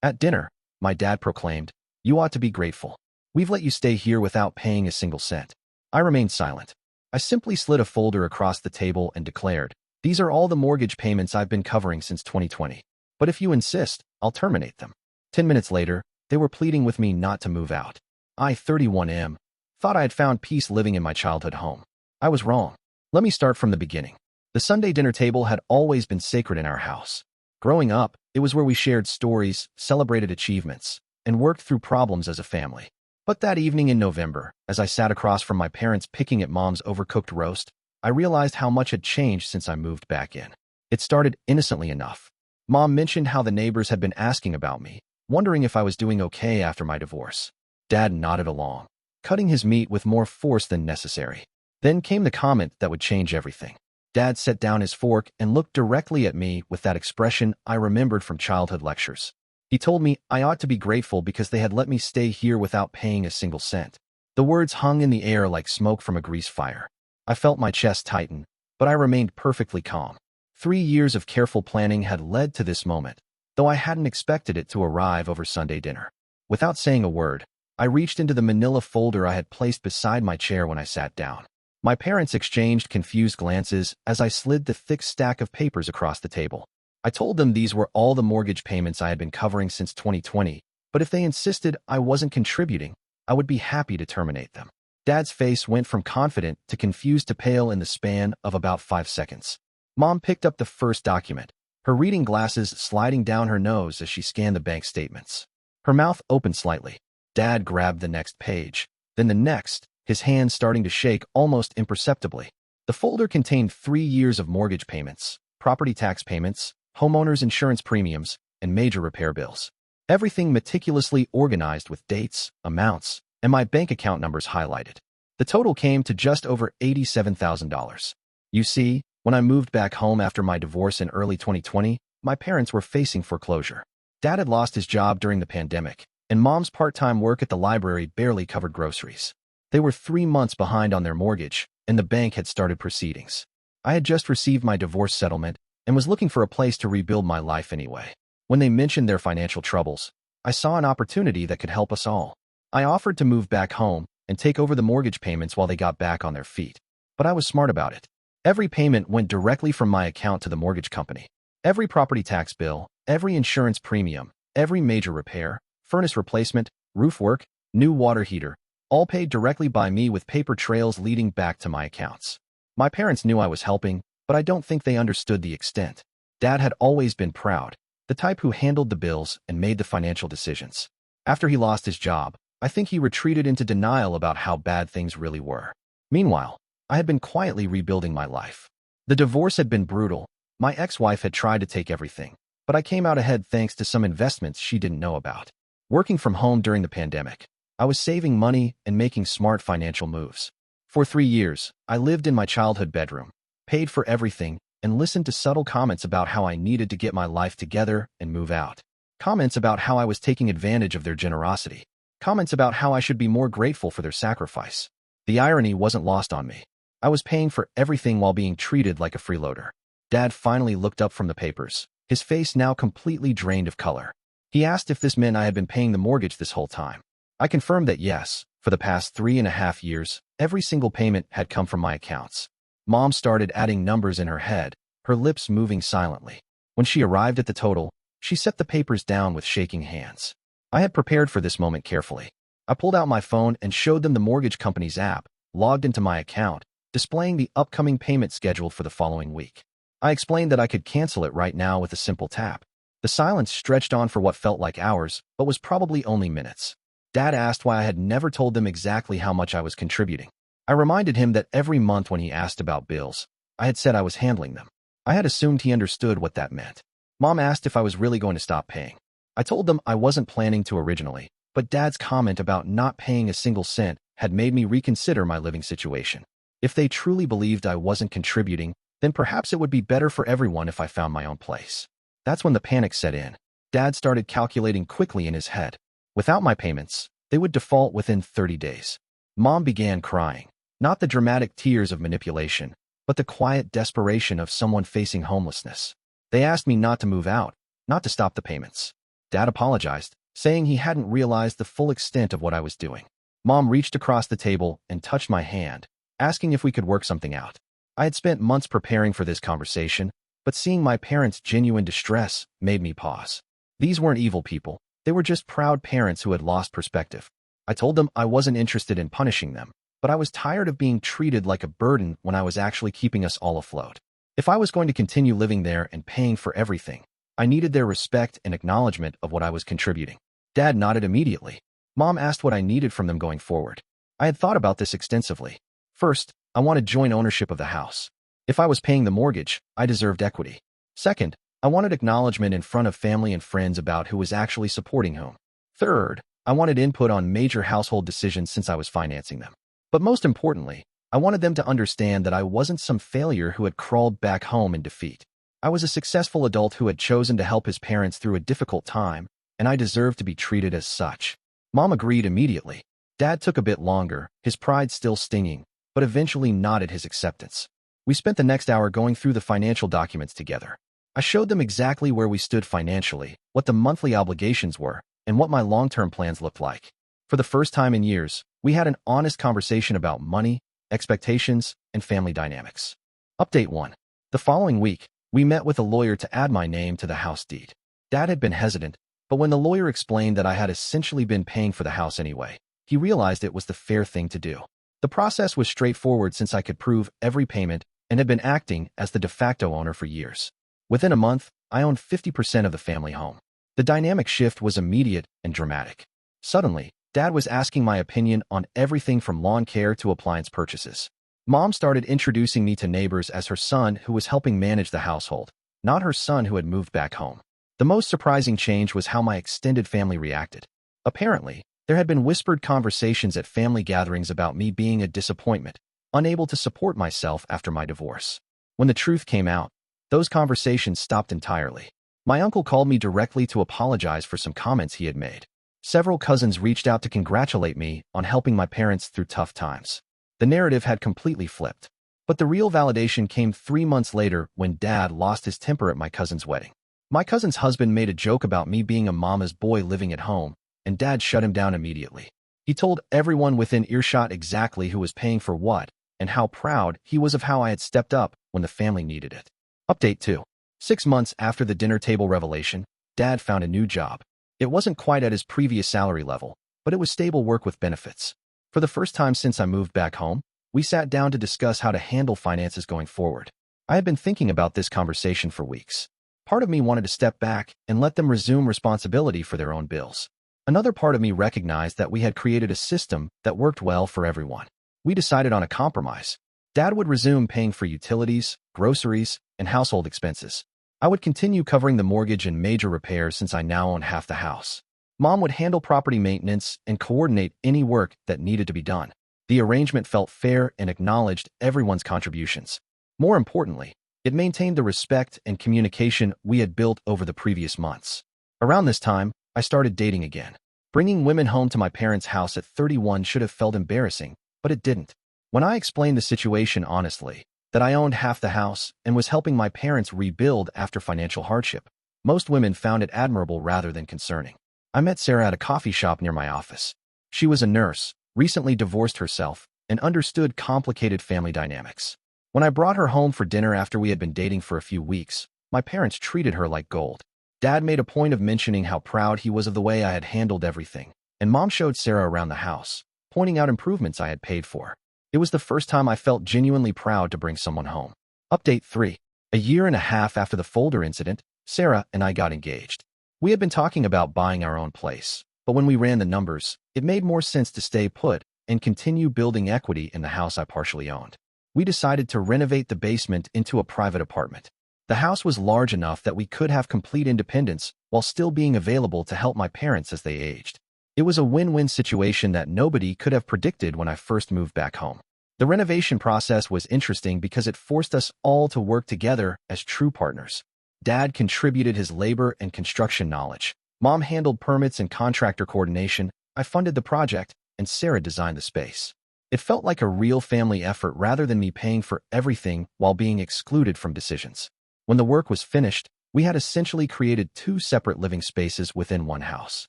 At dinner, my dad proclaimed, "You ought to be grateful. We've let you stay here without paying a single cent." I remained silent. I simply slid a folder across the table and declared, "These are all the mortgage payments I've been covering since 2020. But if you insist, I'll terminate them." 10 minutes later, they were pleading with me not to move out. I, 31M, thought I had found peace living in my childhood home. I was wrong. Let me start from the beginning. The Sunday dinner table had always been sacred in our house. Growing up, it was where we shared stories, celebrated achievements, and worked through problems as a family. But that evening in November, as I sat across from my parents picking at Mom's overcooked roast, I realized how much had changed since I moved back in. It started innocently enough. Mom mentioned how the neighbors had been asking about me, wondering if I was doing okay after my divorce. Dad nodded along, cutting his meat with more force than necessary. Then came the comment that would change everything. Dad set down his fork and looked directly at me with that expression I remembered from childhood lectures. He told me I ought to be grateful because they had let me stay here without paying a single cent. The words hung in the air like smoke from a grease fire. I felt my chest tighten, but I remained perfectly calm. 3 years of careful planning had led to this moment, though I hadn't expected it to arrive over Sunday dinner. Without saying a word, I reached into the manila folder I had placed beside my chair when I sat down. My parents exchanged confused glances as I slid the thick stack of papers across the table. I told them these were all the mortgage payments I had been covering since 2020, but if they insisted I wasn't contributing, I would be happy to terminate them. Dad's face went from confident to confused to pale in the span of about 5 seconds. Mom picked up the first document, her reading glasses sliding down her nose as she scanned the bank statements. Her mouth opened slightly. Dad grabbed the next page, then the next, his hands starting to shake almost imperceptibly. The folder contained 3 years of mortgage payments, property tax payments, homeowners insurance premiums, and major repair bills. Everything meticulously organized with dates, amounts, and my bank account numbers highlighted. The total came to just over $87,000. You see, when I moved back home after my divorce in early 2020, my parents were facing foreclosure. Dad had lost his job during the pandemic, and Mom's part-time work at the library barely covered groceries. They were 3 months behind on their mortgage, and the bank had started proceedings. I had just received my divorce settlement and was looking for a place to rebuild my life anyway. When they mentioned their financial troubles, I saw an opportunity that could help us all. I offered to move back home and take over the mortgage payments while they got back on their feet. But I was smart about it. Every payment went directly from my account to the mortgage company. Every property tax bill, every insurance premium, every major repair, furnace replacement, roof work, new water heater, all paid directly by me with paper trails leading back to my accounts. My parents knew I was helping, but I don't think they understood the extent. Dad had always been proud, the type who handled the bills and made the financial decisions. After he lost his job, I think he retreated into denial about how bad things really were. Meanwhile, I had been quietly rebuilding my life. The divorce had been brutal. My ex-wife had tried to take everything, but I came out ahead thanks to some investments she didn't know about. Working from home during the pandemic, I was saving money and making smart financial moves. For 3 years, I lived in my childhood bedroom, paid for everything, and listened to subtle comments about how I needed to get my life together and move out. Comments about how I was taking advantage of their generosity. Comments about how I should be more grateful for their sacrifice. The irony wasn't lost on me. I was paying for everything while being treated like a freeloader. Dad finally looked up from the papers, his face now completely drained of color. He asked if this meant I had been paying the mortgage this whole time. I confirmed that yes, for the past 3.5 years, every single payment had come from my accounts. Mom started adding numbers in her head, her lips moving silently. When she arrived at the total, she set the papers down with shaking hands. I had prepared for this moment carefully. I pulled out my phone and showed them the mortgage company's app, logged into my account, displaying the upcoming payment scheduled for the following week. I explained that I could cancel it right now with a simple tap. The silence stretched on for what felt like hours, but was probably only minutes. Dad asked why I had never told them exactly how much I was contributing. I reminded him that every month when he asked about bills, I had said I was handling them. I had assumed he understood what that meant. Mom asked if I was really going to stop paying. I told them I wasn't planning to originally, but Dad's comment about not paying a single cent had made me reconsider my living situation. If they truly believed I wasn't contributing, then perhaps it would be better for everyone if I found my own place. That's when the panic set in. Dad started calculating quickly in his head. Without my payments, they would default within 30 days. Mom began crying, not the dramatic tears of manipulation, but the quiet desperation of someone facing homelessness. They asked me not to move out, not to stop the payments. Dad apologized, saying he hadn't realized the full extent of what I was doing. Mom reached across the table and touched my hand, asking if we could work something out. I had spent months preparing for this conversation, but seeing my parents' genuine distress made me pause. These weren't evil people. They were just proud parents who had lost perspective. I told them I wasn't interested in punishing them, but I was tired of being treated like a burden when I was actually keeping us all afloat. If I was going to continue living there and paying for everything, I needed their respect and acknowledgement of what I was contributing. Dad nodded immediately. Mom asked what I needed from them going forward. I had thought about this extensively. First, I wanted joint ownership of the house. If I was paying the mortgage, I deserved equity. Second, I wanted acknowledgement in front of family and friends about who was actually supporting whom. Third, I wanted input on major household decisions since I was financing them. But most importantly, I wanted them to understand that I wasn't some failure who had crawled back home in defeat. I was a successful adult who had chosen to help his parents through a difficult time, and I deserved to be treated as such. Mom agreed immediately. Dad took a bit longer, his pride still stinging, but eventually nodded his acceptance. We spent the next hour going through the financial documents together. I showed them exactly where we stood financially, what the monthly obligations were, and what my long-term plans looked like. For the first time in years, we had an honest conversation about money, expectations, and family dynamics. Update 1. The following week, we met with a lawyer to add my name to the house deed. Dad had been hesitant, but when the lawyer explained that I had essentially been paying for the house anyway, he realized it was the fair thing to do. The process was straightforward since I could prove every payment and had been acting as the de facto owner for years. Within a month, I owned 50% of the family home. The dynamic shift was immediate and dramatic. Suddenly, Dad was asking my opinion on everything from lawn care to appliance purchases. Mom started introducing me to neighbors as her son who was helping manage the household, not her son who had moved back home. The most surprising change was how my extended family reacted. Apparently, there had been whispered conversations at family gatherings about me being a disappointment, unable to support myself after my divorce. When the truth came out, those conversations stopped entirely. My uncle called me directly to apologize for some comments he had made. Several cousins reached out to congratulate me on helping my parents through tough times. The narrative had completely flipped. But the real validation came 3 months later when Dad lost his temper at my cousin's wedding. My cousin's husband made a joke about me being a mama's boy living at home, and Dad shut him down immediately. He told everyone within earshot exactly who was paying for what and how proud he was of how I had stepped up when the family needed it. Update 2. 6 months after the dinner table revelation, Dad found a new job. It wasn't quite at his previous salary level, but it was stable work with benefits. For the first time since I moved back home, we sat down to discuss how to handle finances going forward. I had been thinking about this conversation for weeks. Part of me wanted to step back and let them resume responsibility for their own bills. Another part of me recognized that we had created a system that worked well for everyone. We decided on a compromise. Dad would resume paying for utilities, groceries, and household expenses. I would continue covering the mortgage and major repairs since I now own half the house. Mom would handle property maintenance and coordinate any work that needed to be done. The arrangement felt fair and acknowledged everyone's contributions. More importantly, it maintained the respect and communication we had built over the previous months. Around this time, I started dating again. Bringing women home to my parents' house at 31 should have felt embarrassing, but it didn't. When I explained the situation honestly, that I owned half the house and was helping my parents rebuild after financial hardship, most women found it admirable rather than concerning. I met Sarah at a coffee shop near my office. She was a nurse, recently divorced herself, and understood complicated family dynamics. When I brought her home for dinner after we had been dating for a few weeks, my parents treated her like gold. Dad made a point of mentioning how proud he was of the way I had handled everything, and Mom showed Sarah around the house, pointing out improvements I had paid for. It was the first time I felt genuinely proud to bring someone home. Update 3. A year and a half after the folder incident, Sarah and I got engaged. We had been talking about buying our own place, but when we ran the numbers, it made more sense to stay put and continue building equity in the house I partially owned. We decided to renovate the basement into a private apartment. The house was large enough that we could have complete independence while still being available to help my parents as they aged. It was a win-win situation that nobody could have predicted when I first moved back home. The renovation process was interesting because it forced us all to work together as true partners. Dad contributed his labor and construction knowledge. Mom handled permits and contractor coordination. I funded the project, and Sarah designed the space. It felt like a real family effort rather than me paying for everything while being excluded from decisions. When the work was finished, We had essentially created two separate living spaces within one house.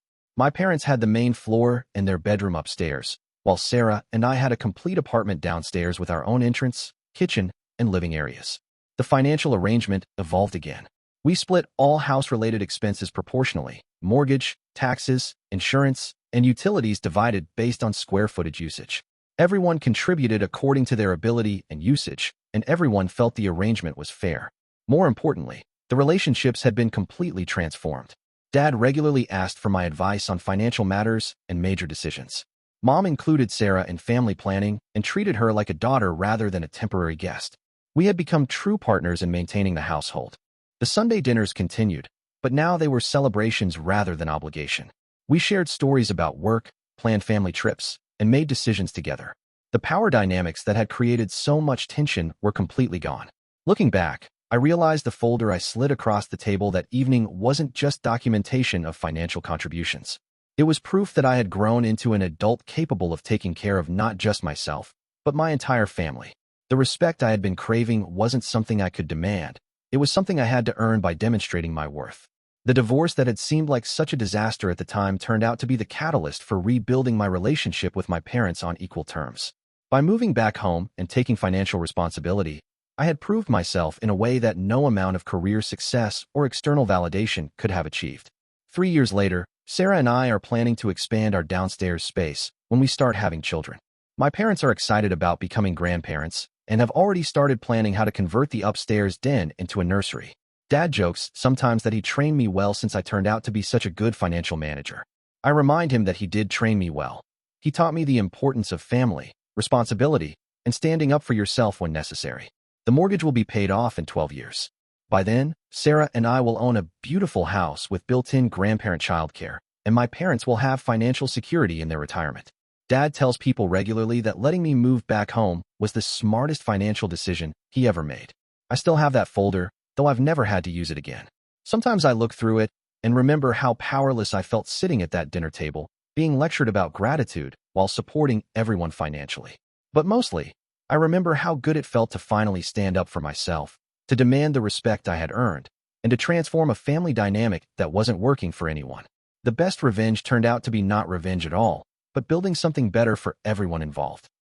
My parents had the main floor and their bedroom upstairs, while Sarah and I had a complete apartment downstairs with our own entrance, kitchen, and living areas. The financial arrangement evolved again. We split all house-related expenses proportionally: mortgage, taxes, insurance, and utilities divided based on square footage usage. Everyone contributed according to their ability and usage, and everyone felt the arrangement was fair. More importantly, the relationships had been completely transformed. Dad regularly asked for my advice on financial matters and major decisions. Mom included Sarah in family planning and treated her like a daughter rather than a temporary guest. We had become true partners in maintaining the household. The Sunday dinners continued, but now they were celebrations rather than obligation. We shared stories about work, planned family trips, and made decisions together. The power dynamics that had created so much tension were completely gone. Looking back, I realized the folder I slid across the table that evening wasn't just documentation of financial contributions. It was proof that I had grown into an adult capable of taking care of not just myself, but my entire family. The respect I had been craving wasn't something I could demand. It was something I had to earn by demonstrating my worth. The divorce that had seemed like such a disaster at the time turned out to be the catalyst for rebuilding my relationship with my parents on equal terms. By moving back home and taking financial responsibility, I had proved myself in a way that no amount of career success or external validation could have achieved. 3 years later, Sarah and I are planning to expand our downstairs space when we start having children. My parents are excited about becoming grandparents and have already started planning how to convert the upstairs den into a nursery. Dad jokes sometimes that he trained me well since I turned out to be such a good financial manager. I remind him that he did train me well. He taught me the importance of family, responsibility, and standing up for yourself when necessary. The mortgage will be paid off in 12 years. By then, Sarah and I will own a beautiful house with built-in grandparent childcare, and my parents will have financial security in their retirement. Dad tells people regularly that letting me move back home was the smartest financial decision he ever made. I still have that folder, though I've never had to use it again. Sometimes I look through it and remember how powerless I felt sitting at that dinner table, being lectured about gratitude while supporting everyone financially. But mostly, I remember how good it felt to finally stand up for myself, to demand the respect I had earned, and to transform a family dynamic that wasn't working for anyone. The best revenge turned out to be not revenge at all, but building something better for everyone involved.